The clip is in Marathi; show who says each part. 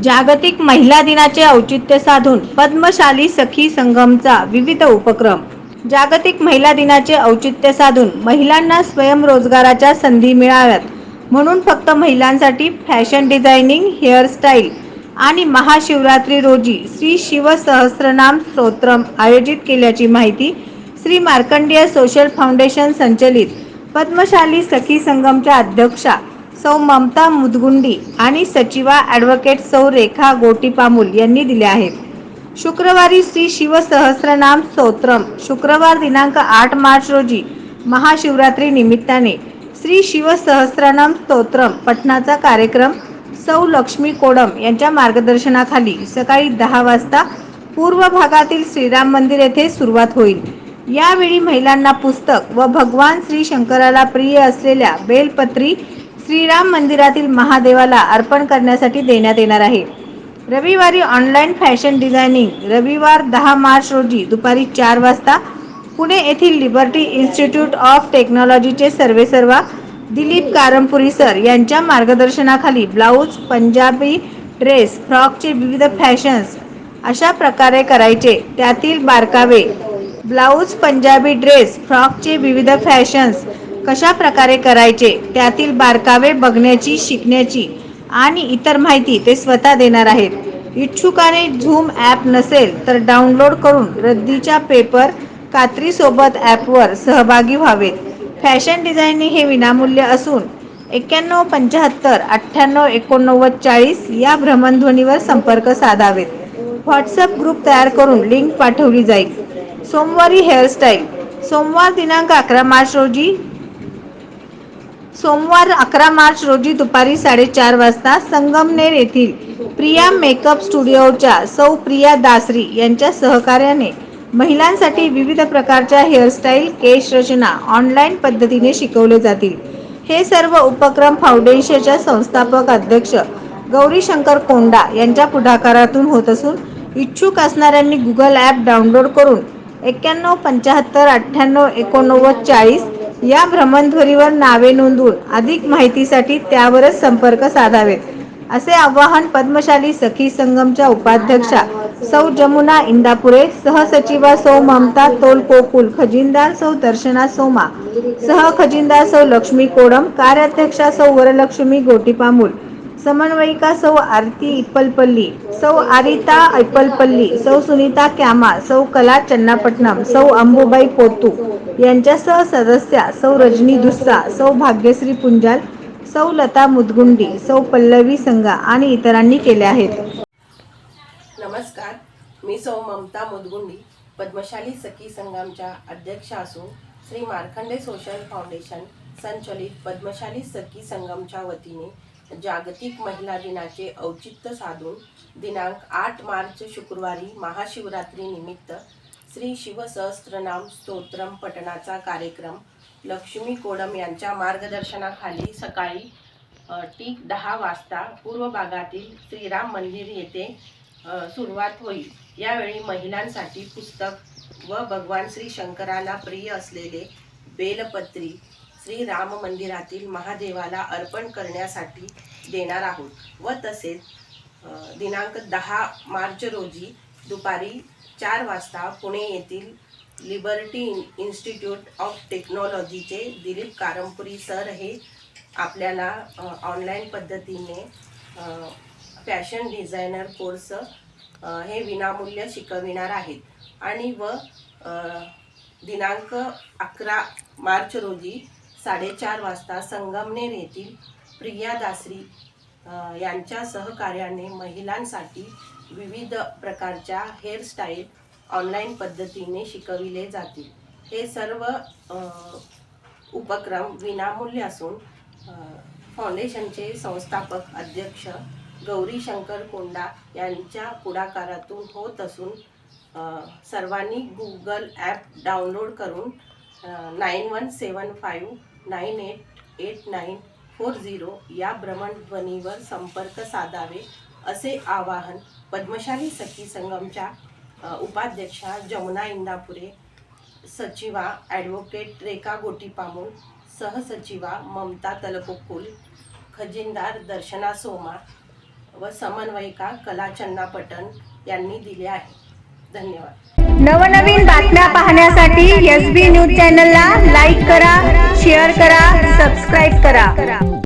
Speaker 1: जागतिक महिला दिनाचे औचित्य साधून पद्मशाली सखी संगमचा विविध उपक्रम. जागतिक महिला दिनाचे औचित्य साधून महिलांना स्वयंरोजगाराच्या संधी मिळाव्यात म्हणून फक्त महिलांसाठी फॅशन डिझायनिंग, हेअरस्टाईल आणि महाशिवरात्री रोजी श्री शिवसहस्रनाम स्तोत्रम आयोजित केल्याची माहिती श्री मार्कंडेय सोशल फाउंडेशन संचलित पद्मशाली सखी संगमच्या अध्यक्षा सौ ममता मुदगुंडी आणि सचिवा ॲडव्होकेट सौ रेखा गोटीपामुल यांनी दिले आहेत. शुक्रवारी श्री शिवसहस्रनाम स्तोत्रम शुक्रवार दिनांक 8 मार्च रोजी महाशिवरात्री निमित्ताने श्री शिवसहस्रनाम स्तोत्रम पठणाचा कार्यक्रम सौ लक्ष्मी कोडम यांच्या मार्गदर्शनाखाली सकाळी 10 वाजता पूर्व भागातील श्रीराम मंदिर येथे सुरुवात होईल. यावेळी महिलांना पुस्तक व भगवान श्री शंकराला प्रिय असलेल्या बेलपत्री श्रीराम मंदिरातील महादेवाला अर्पण करण्यासाठी देण्यात येणार आहे. रविवारी ऑनलाईन फॅशन डिझायनिंग रविवार 10 मार्च रोजी दुपारी 4 वाजता पुणे येथील लिबर्टी इन्स्टिट्यूट ऑफ टेक्नॉलॉजीचे सर्वेसर्वा दिलीप कारंपुरी सर यांच्या मार्गदर्शनाखाली ब्लाऊज, पंजाबी ड्रेस, फ्रॉकचे विविध फॅशन्स अशा प्रकारे करायचे त्यातील बारकावे. ब्लाऊज, पंजाबी ड्रेस, फ्रॉकचे विविध फॅशन्स कशा प्रकारे करायचे त्यातील बारकावे बघण्याची, शिकण्याची आणि इतर माहिती ते स्वतः देणार आहेत. इच्छुकाने झूम ॲप नसेल तर डाउनलोड करून रद्दीच्या पेपर कात्रीसोबत ॲपवर सहभागी व्हावेत. फॅशन डिझायनिंग हे विनामूल्य असून 9175988940 या भ्रमणध्वनीवर संपर्क साधावेत. व्हॉट्सअप ग्रुप तयार करून लिंक पाठवली जाईल. सोमवारी हेअरस्टाईल सोमवार 11 मार्च रोजी दुपारी 4:30 वाजता संगमनेर येथील प्रिया मेकअप स्टुडिओच्या सौ प्रिया दासरी यांच्या सहकार्याने महिलांसाठी विविध प्रकारच्या हेअरस्टाईल, केश रचना ऑनलाईन पद्धतीने शिकवले जातील. हे सर्व उपक्रम फाउंडेशनच्या संस्थापक अध्यक्ष गौरीशंकर कोंडा यांच्या पुढाकारातून होत असून इच्छुक असणाऱ्यांनी गुगल ॲप डाउनलोड करून 9175988940 या भ्रमणध्वनीवर नावे नोंदवून अधिक माहितीसाठी त्यावरच संपर्क साधावेत, असे आवाहन पद्मशाली सखी संगमच्या उपाध्यक्षा सौ जमुना इंदापुरे, सहसचिवा सौ ममता तोलपोकुल, खजिनदार सौ दर्शना सोमा, सहखजिनदार सौ लक्ष्मी कोडम, कार्याध्यक्षा सौ वरलक्ष्मी गोटीपामुल, समन्वयिका सौ आरती इप्पलपल्ली, सौ आरिता इप्पलपल्ली, सौ सुनीता क्यामा, सौ कला चन्नापट्टणम, सौ अंबुबाई पोतू यांच्यासह सदस्या सौ रजनी दुस्सा, सौ भाग्यश्री पुंजाल, सौ लता मुदगुंडी, सौ पल्लवी संगा आणि इतरांनी केले आहेत.
Speaker 2: नमस्कार, मी सौ ममता मुदगुंडी पद्मशाली सखी संगमच्या अध्यक्षा असून श्री मार्कंडेय सोशल फाउंडेशन संचलित पद्मशाली सखी संगमच्या वतीने जागतिक महिला दिनाचे औचित्य साधून दिनांक 8 मार्च शुक्रवारी महाशिवरात्री निमित्त श्री शिवसहस्रनाम स्तोत्रम पठणाचा कार्यक्रम लक्ष्मी कोडम यांच्या मार्गदर्शनाखाली सकाळी ठीक 10 वाजता पूर्व भागातील श्रीराम मंदिर येथे सुरुवात होईल. यावेळी महिलांसाठी पुस्तक व भगवान श्री शंकराला प्रिय असलेले बेलपत्री श्री राम मंदिरातील महादेवाला अर्पण करण्यासाठी देणार आहोत व तसेच दिनांक 10 मार्च रोजी दुपारी 4 वाजता पुणे येथील लिबर्टी इन्स्टिट्यूट ऑफ टेक्नॉलॉजीचे दिलीप कारंपुरी सर हे आपल्याला ऑनलाईन पद्धतीने फॅशन डिझायनर कोर्स हे विनामूल्य शिकविणार आहेत आणि व दिनांक 11 मार्च रोजी 4:30 वाजता संगमनेर येथील प्रिया दासरी यांच्या सहकार्याने महिलांसाठी विविध प्रकारच्या हेअरस्टाईल ऑनलाईन पद्धतीने शिकविले जातील. हे सर्व उपक्रम विनामूल्य असून फाउंडेशनचे संस्थापक अध्यक्ष गौरीशंकर कोंडा यांच्या पुढाकारातून होत असून सर्वांनी गुगल ॲप डाउनलोड करून 9175988940 या भ्रमणध्वनीवर संपर्क साधावे, असे आवाहन पद्मशाली सखी संगमच्या उपाध्यक्षा जमुना इंदापुरे, सचिवा ॲडव्होकेट रेखा गोटीपामुल, सहसचिवा ममता तलपोकुल, खजिनदार दर्शना सोमा, व समन्वयिका कला चन्नापटन यांनी दिले आहे. धन्यवाद.
Speaker 1: नवनवीन बातम्या पाहण्यासाठी SB न्यूज चॅनलला लाईक करा, शेअर करा, सबस्क्राईब करा.